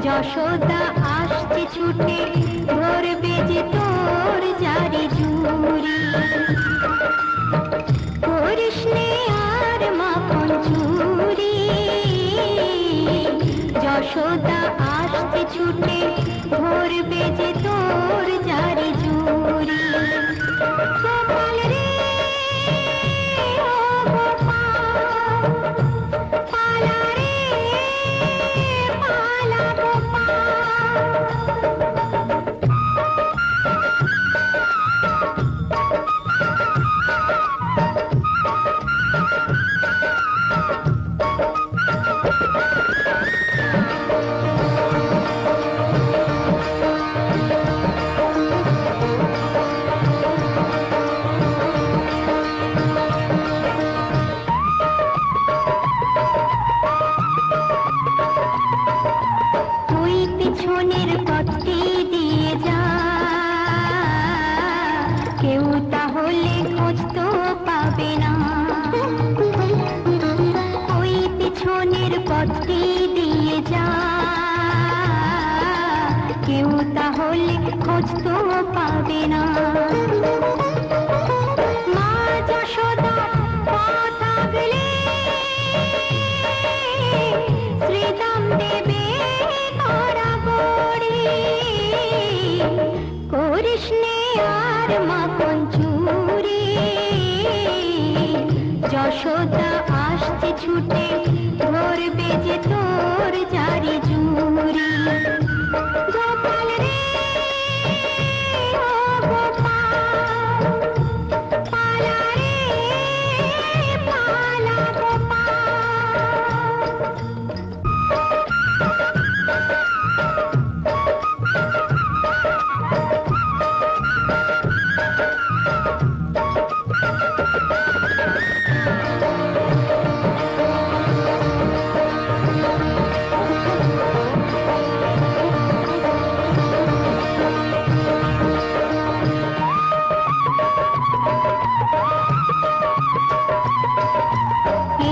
যশোদা আসছে ছুটে, ধরবে যে তোর জারি জুড়ি। করিস নে আর মাখন চুরি, যশোদা আসছে ছুটে, ধরবে যে তোর জারি জুড়ি। গোপাল রে ও গোপাল, পালা রে পালা গোপাল। তুই পিছনের পথটি দিয়ে যা, কেউ তাহলে খোঁজ তো পাবে না। ওই পিছনের পথটি দিয়ে যা, কেউ তাহলে খোঁজ তো পাবে না। মা যশোদার পথ আগলে শ্রীরাম দেবে গড়াগড়ি। করিস নে আর মাখন চুরি, যশোদা আসছে ছুটে, ধরবে যে তোর জারি জুড়ি। গোপাল রে ও গোপাল, পালা রে পালা গোপাল।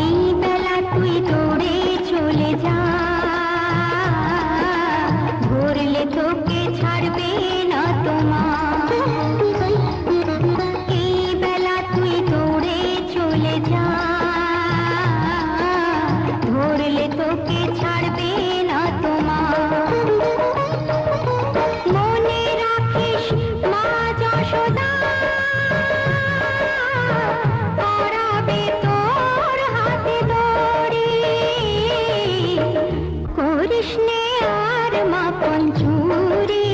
এই বেলা তুই দৌড়ে চলে যা, ধরলে তোকে ছাড়বে না তোমার। এই বেলা তুই দৌড়ে চলে যা, ধরলে তোকে ছাড়বে না তোমার। মনে রাখিস মা যশোদা করাবে তোর হাতে দড়ি। করিস নে আর মাখন চুরি,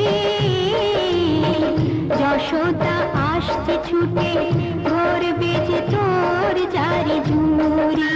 যশোদা আসছে ছুটে, ধরবে যে তোর জারি জুড়ি।